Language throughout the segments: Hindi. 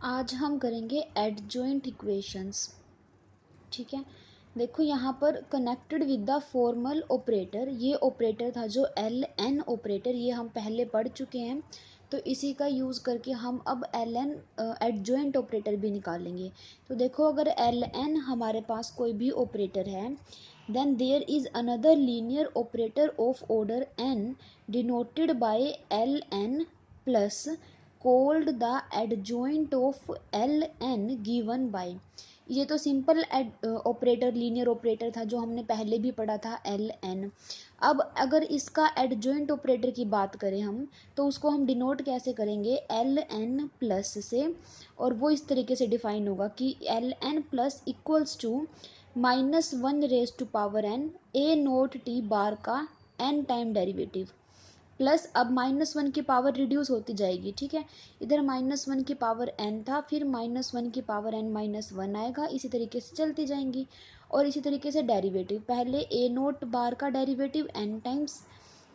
आज हम करेंगे एडजॉइंट इक्वेशंस। ठीक है, देखो यहाँ पर connected with the formal operator, ये ऑपरेटर था जो एल एन ऑपरेटर, ये हम पहले पढ़ चुके हैं। तो इसी का यूज़ करके हम अब एल एन एडजॉइंट ऑपरेटर भी निकालेंगे। तो देखो, अगर एल एन हमारे पास कोई भी ऑपरेटर है, then there is another linear operator of order N denoted by L N plus called the adjoint of L N given by. ये तो सिंपल ऑपरेटर, लीनियर ऑपरेटर था जो हमने पहले भी पढ़ा था, एल एन। अब अगर इसका एडजॉइंट ऑपरेटर की बात करें हम, तो उसको हम डिनोट कैसे करेंगे, एल एन प्लस से। और वो इस तरीके से डिफाइन होगा कि L N plus equals to -1 A note T bar का एन टाइम डेरिवेटिव प्लस, अब -1 की पावर रिड्यूस होती जाएगी। ठीक है, इधर -1 की पावर n था, फिर -1 की पावर n-1 आएगा, इसी तरीके से चलती जाएंगी। और इसी तरीके से डेरिवेटिव, पहले ए नोट बार का डेरिवेटिव n टाइम्स,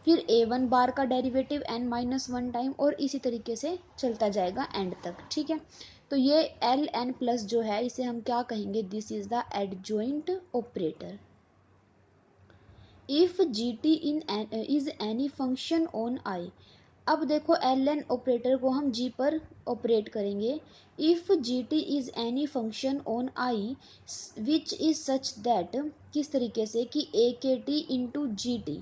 फिर a1 बार का डेरिवेटिव n-1 टाइम, और इसी तरीके से चलता जाएगा एंड तक। ठीक है, तो ये एल एन प्लस जो है, इसे हम क्या कहेंगे, this is the adjoint operator. If G T is any function on I. अब देखो, एल एन ऑपरेटर को हम जी पर ऑपरेट करेंगे। If G T is any function on I which is such that, किस तरीके से कि ए K T into g T,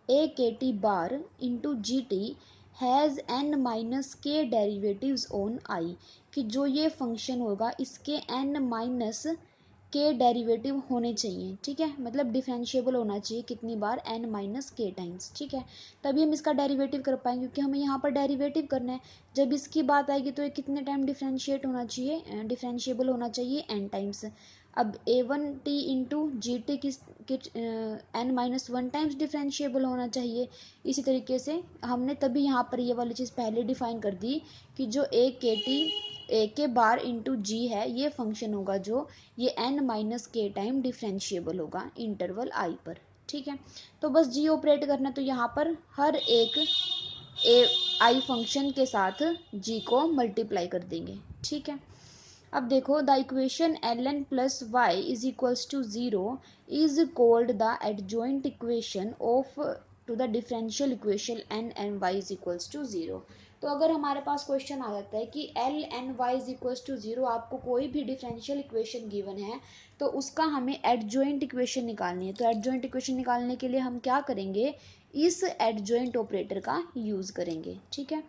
A K T bar into g T has an minus के डेरिवेटिव्स ऑन आई, कि जो ये फंक्शन होगा इसके एन माइनस के डेरिवेटिव होने चाहिए। ठीक है, मतलब डिफरेंशिएबल होना चाहिए कितनी बार, एन माइनस के टाइम्स। ठीक है, तभी हम इसका डेरिवेटिव कर पाएंगे, क्योंकि हमें यहाँ पर डेरिवेटिव करना है। जब इसकी बात आएगी तो ये कितने टाइम डिफरेंशिएट होना चाहिए, डिफरेंशिएबल होना चाहिए एन टाइम्स। अब a one t into g t किस n-1 टाइम्स डिफरेंशिएबल होना चाहिए। इसी तरीके से हमने तभी यहाँ पर ये वाली चीज़ पहले डिफाइन कर दी कि जो ए के बार इंटू जी है, ये फंक्शन होगा जो ये n-के टाइम डिफरेंशिएबल होगा इंटरवल आई पर। ठीक है, तो बस जी ऑपरेट करना, तो यहाँ पर हर एक ए आई फंक्शन के साथ जी को मल्टीप्लाई कर देंगे। ठीक है, अब देखो, the equation L N plus Y is equals to 0 is called the adjoint equation of to the differential equation N N Y is equals to 0। तो अगर हमारे पास क्वेश्चन आ जाता है कि L N Y is equals to 0, आपको कोई भी डिफरेंशियल इक्वेशन गिवन है, तो उसका हमें एडजॉइंट इक्वेशन निकालनी है। तो एडजॉइंट इक्वेशन निकालने के लिए हम क्या करेंगे, इस एडजॉइंट ऑपरेटर का यूज़ करेंगे। ठीक है,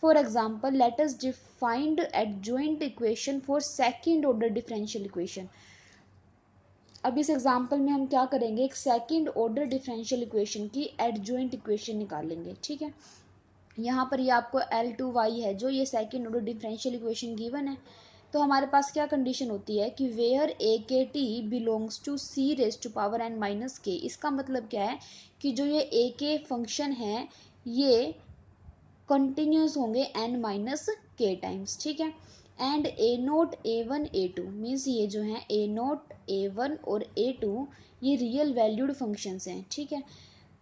for example let us defined adjoint equation for second order differential equation. अब इस एग्जाम्पल में हम क्या करेंगे, एक सेकंड ऑर्डर डिफरेंशियल इक्वेशन की एडजॉइंट इक्वेशन निकालेंगे। ठीक है, यहाँ पर ये आपको L2y है, जो ये second order differential equation given है। तो हमारे पास क्या कंडीशन होती है कि where A K T belongs to C raise to power N minus K. इसका मतलब क्या है कि जो ये ए के फंक्शन है, ये कंटिन्यूस होंगे n माइनस के टाइम्स। ठीक है, and a naught a one a two means, ये जो है ए नोट ए वन और ए टू, ये रियल वैल्यूड फंक्शंस हैं। ठीक है,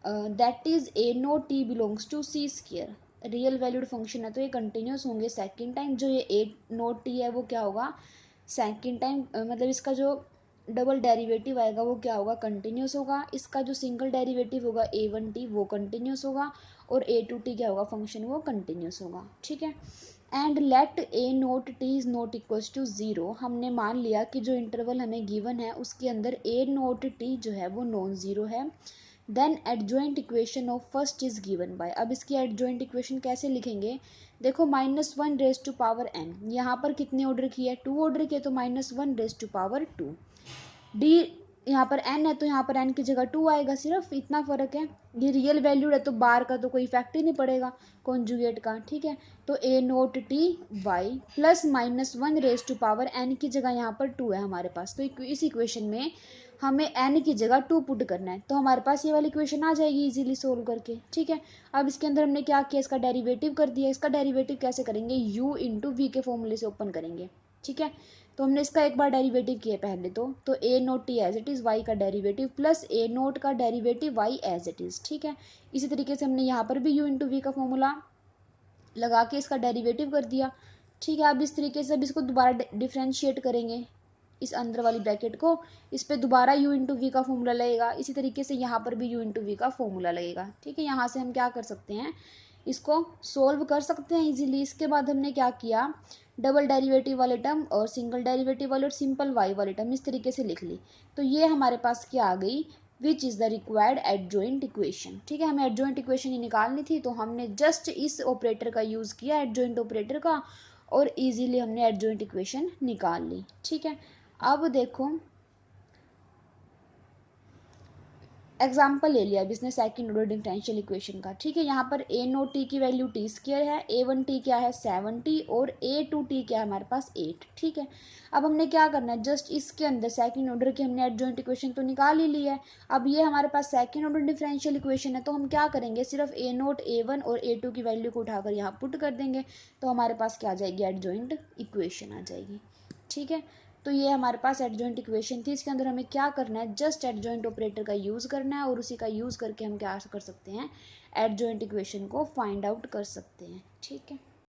that is a note t belongs to C square, real valued function है, तो ये कंटिन्यूस होंगे सेकंड टाइम। जो ये ए नोट टी है वो क्या होगा, सेकंड टाइम, मतलब इसका जो डबल डेरिवेटिव आएगा वो क्या होगा, कंटिन्यूस होगा। इसका जो सिंगल डेरिवेटिव होगा ए वन टी, वो कंटिन्यूस होगा। और ए टू टी क्या होगा, फंक्शन वो कंटिन्यूस होगा। ठीक है, and let a note t is not equals to 0। हमने मान लिया कि जो इंटरवल हमें गिवन है उसके अंदर ए नोट टी जो है वो नॉन ज़ीरो है। Then adjoint equation of first is given by. अब इसकी एडजॉइंट इक्वेशन कैसे लिखेंगे, देखो, -1 रेज टू पावर n, यहाँ पर कितने ऑर्डर किया है, 2 ऑर्डर किया, तो -1 रेज टू पावर 2। डी, यहाँ पर n है तो यहाँ पर n की जगह 2 आएगा, सिर्फ इतना फर्क है। ये रियल वैल्यूड है तो बार का तो कोई इफेक्ट ही नहीं पड़ेगा, कॉन्जुगेट का। ठीक है, तो a note t y plus -1 raise to power n की जगह यहाँ पर 2 है हमारे पास। तो इस इक्वेशन में हमें n की जगह 2 पुट करना है, तो हमारे पास ये वाली इक्वेशन आ जाएगी इजीली सोल्व करके। ठीक है, अब इसके अंदर हमने क्या किया, इसका डेरिवेटिव कर दिया। इसका डेरिवेटिव कैसे करेंगे, u इंटू वी के फॉर्मूले से ओपन करेंगे। ठीक है, तो हमने इसका एक बार डेरिवेटिव किया पहले, तो a note t as it is, y का डेरिवेटिव प्लस ए नोट का derivative y as it is. ठीक है, इसी तरीके से हमने यहाँ पर भी u इंटू वी का फॉर्मूला लगा के इसका डेरिवेटिव कर दिया। ठीक है, अब इस तरीके से अब इसको दोबारा डिफ्रेंशिएट करेंगे, इस अंदर वाली ब्रैकेट को, इस पे दोबारा u इंटू वी का फॉर्मूला लगेगा। इसी तरीके से यहाँ पर भी u इंटू वी का फॉर्मूला लगेगा। ठीक है, यहाँ से हम क्या कर सकते हैं, इसको सोल्व कर सकते हैं इजीली। इसके बाद हमने क्या किया, डबल डेरिवेटिव वाले टर्म और सिंगल डेरिवेटिव वाले और सिंपल वाई वाले टर्म इस तरीके से लिख ली। तो ये हमारे पास क्या आ गई, which is the required adjoint equation. ठीक है, हमें एडजॉइंट इक्वेशन ही निकालनी थी, तो हमने जस्ट इस ऑपरेटर का यूज़ किया, एडजॉइंट ऑपरेटर का, और इजीली हमने एडजॉइंट इक्वेशन निकाल ली। ठीक है, अब देखो एग्जाम्पल ले लिया इसने सेकंड ऑर्डर डिफरेंशियल इक्वेशन का। ठीक है, यहाँ पर ए नोट टी की वैल्यू टी स्क्वायर है, ए वन टी क्या है 7t, और ए टू टी क्या है हमारे पास 8। ठीक है, अब हमने क्या करना है, जस्ट इसके अंदर सेकंड ऑर्डर की हमने एडजॉइंट इक्वेशन तो निकाल ही ली है। अब ये हमारे पास सेकंड ऑर्डर डिफरेंशियल इक्वेशन है, तो हम क्या करेंगे, सिर्फ ए नोट ए वन और ए टू की वैल्यू को उठाकर यहाँ पुट कर देंगे, तो हमारे पास क्या आ जाएगी, एडजॉइंट इक्वेशन आ जाएगी। ठीक है, तो ये हमारे पास एडजॉइंट इक्वेशन थी। इसके अंदर हमें क्या करना है, जस्ट एडजॉइंट ऑपरेटर का यूज़ करना है, और उसी का यूज़ करके हम क्या कर सकते हैं, एडजॉइंट इक्वेशन को फाइंड आउट कर सकते हैं। ठीक है।